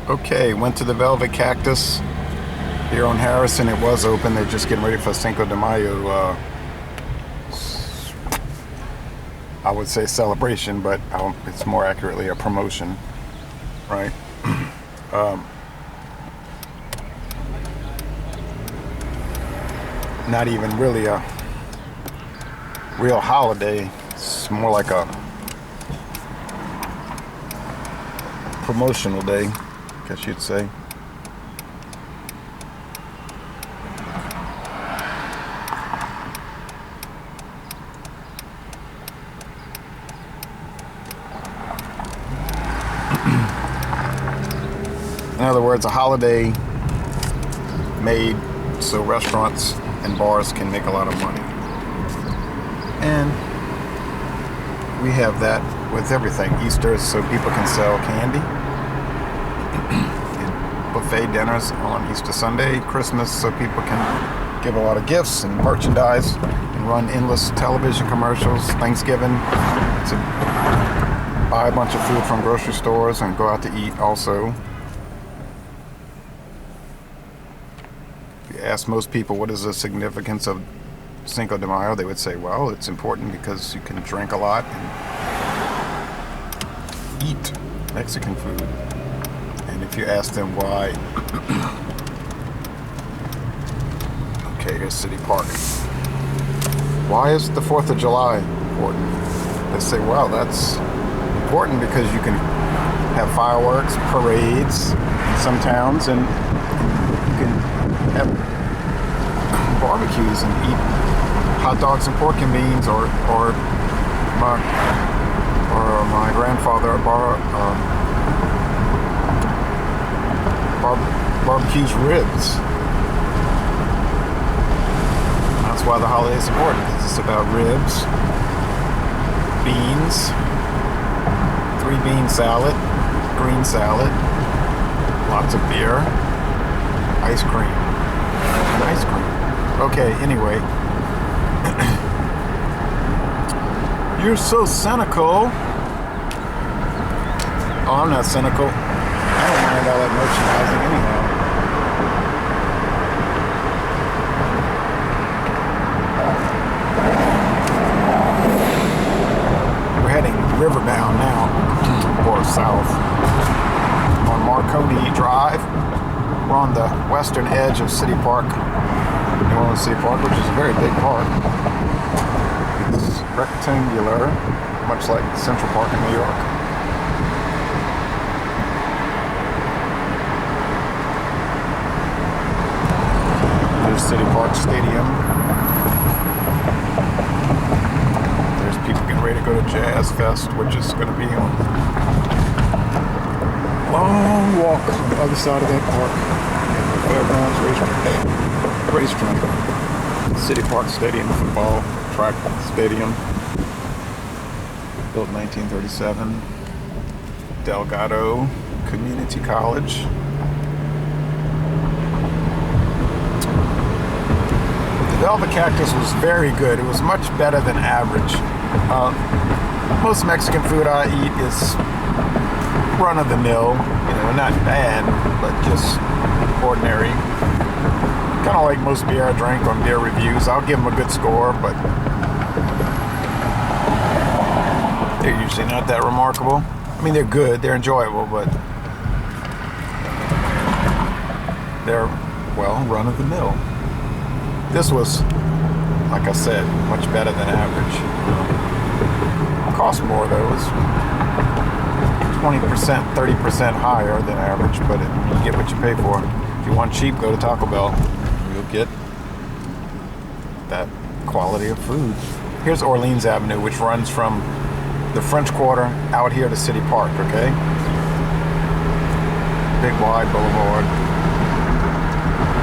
Okay, went to the Velvet Cactus here on Harrison. It was open. They're just getting ready for Cinco de Mayo. I would say celebration, but it's more accurately a promotion, right? Not even really a real holiday. It's more like a promotional day, I guess you'd say. In other words, a holiday made so restaurants and bars can make a lot of money. And we have that with everything. Easter, so people can sell candy. And buffet dinners on Easter Sunday. Christmas, so people can give a lot of gifts and merchandise and run endless television commercials. Thanksgiving, to buy a bunch of food from grocery stores and go out to eat also. If you ask most people what is the significance of Cinco de Mayo, they would say, well, it's important because you can drink a lot and eat Mexican food. And if you ask them why, okay, here's City Park. Why is the 4th of July important? They say, well, that's important because you can have fireworks, parades in some towns, and you can have barbecues and eat hot dogs and pork and beans, or my grandfather barbecues ribs. That's why the holiday is important, because it's about ribs, beans, 3-bean salad, green salad, lots of beer, ice cream. Ice cream. Okay, anyway. You're so cynical. Oh, I'm not cynical. I don't mind all that merchandising anyhow. We're heading riverbound now, or south, on Marconi Drive. We're on the western edge of City Park, New Orleans City Park, which is a very big park. It's rectangular, much like Central Park in New York. There's City Park Stadium. There's people getting ready to go to Jazz Fest, which is going to be on a long walk on the other side of that park. Fairgrounds racetrack. City Park Stadium, football track stadium. Built in 1937. Delgado Community College. The Velvet Cactus was very good. It was much better than average. Most Mexican food I eat is run-of-the-mill, not bad, but just ordinary. Kind of like most beer I drink on beer reviews. I'll give them a good score, but they're usually not that remarkable. I mean, they're good, they're enjoyable, but they're, well, run-of-the-mill. This was, like I said, much better than average. Cost more, though. It's 20%, 30% higher than average, but you get what you pay for. If you want cheap, go to Taco Bell. You'll get that quality of food. Here's Orleans Avenue, which runs from the French Quarter out here to City Park, okay? Big wide boulevard.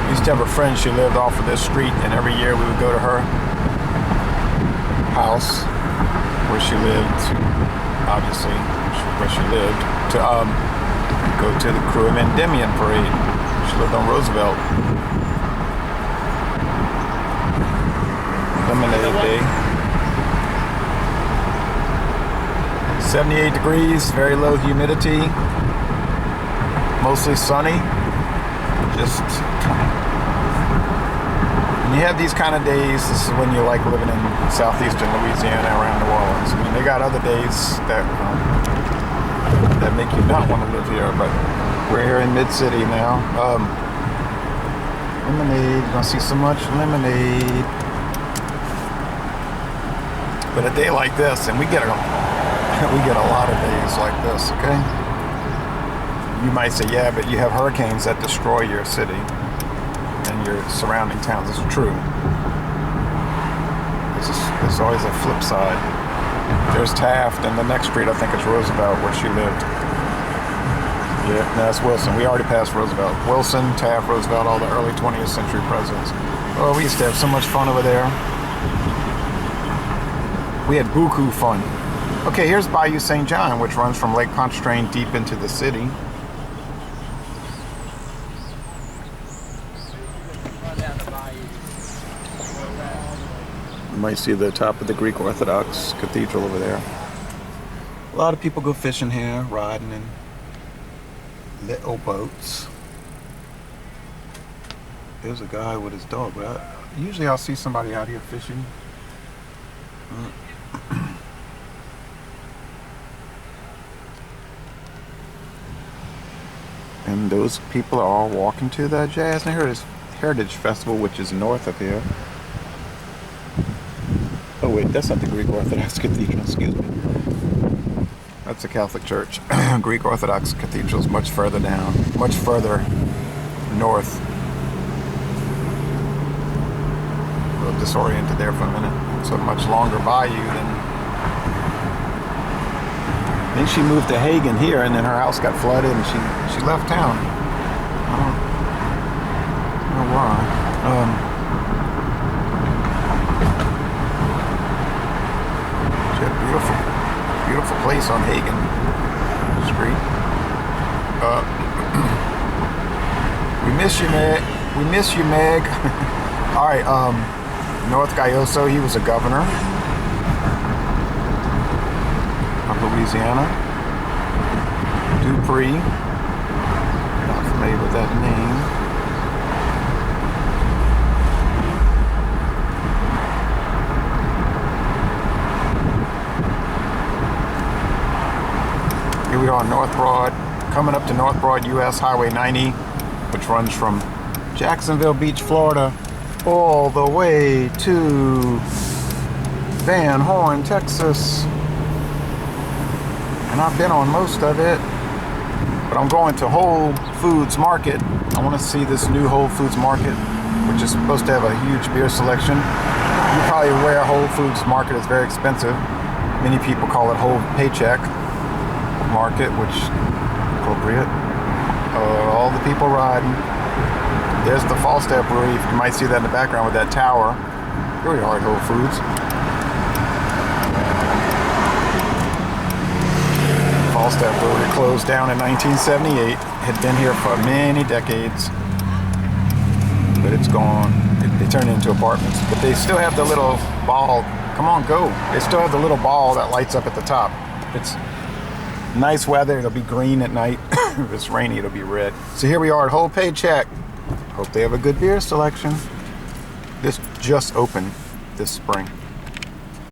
I used to have a friend, she lived off of this street, and every year we would go to her house where she lived, obviously, where she lived, to go to the Crew of Endymion parade. She lived on Roosevelt. Lemonade Day. 78 degrees, very low humidity. Mostly sunny. Just, when you have these kind of days, this is when you like living in southeastern Louisiana around New Orleans. I mean, they got other days that make you not want to live here, but we're here in mid-city now. Lemonade, you're gonna see so much lemonade. But a day like this, and we get a lot of days like this, okay? You might say, yeah, but you have hurricanes that destroy your city and your surrounding towns. It's true. There's always a flip side. There's Taft, and the next street, I think it's Roosevelt, where she lived. Yeah, no, that's Wilson. We already passed Roosevelt. Wilson, Taft, Roosevelt, all the early 20th century presidents. Oh, we used to have so much fun over there. We had buku fun. Okay, here's Bayou St. John, which runs from Lake Pontchartrain deep into the city. You might see the top of the Greek Orthodox Cathedral over there. A lot of people go fishing here, riding in little boats. There's a guy with his dog, but usually I'll see somebody out here fishing. And those people are all walking to the Jazz and Heritage Festival, which is north of here. Oh wait, that's not the Greek Orthodox Cathedral, excuse me. That's the Catholic Church. Greek Orthodox Cathedral is much further down, much further north. A little disoriented there for a minute. It's a much longer bayou than... Then she moved to Hagen here, and then her house got flooded, and she left town. I don't know why. She had a beautiful place on Hagen Street. We miss you, Meg. We miss you, Meg. All right. North Gayoso, he was a governor of Louisiana. Dupree, not familiar with that name. Here we are on North Broad, coming up to North Broad US Highway 90, which runs from Jacksonville Beach, Florida, all the way to Van Horn, Texas. And I've been on most of it, but I'm going to Whole Foods Market. I want to see this new Whole Foods Market, which is supposed to have a huge beer selection. You're probably aware Whole Foods Market is very expensive. Many people call it Whole Paycheck Market, which is appropriate. All the people riding. There's the Falstaff Brewery. You might see that in the background with that tower. Here we are at Whole Foods. Falstaff Brewery closed down in 1978. Had been here for many decades, but it's gone. They turned it into apartments, but they still have the little ball. Come on, go. They still have the little ball that lights up at the top. It's nice weather. It'll be green at night. If it's rainy, it'll be red. So here we are at Whole Paycheck. Hope they have a good beer selection. This just opened this spring.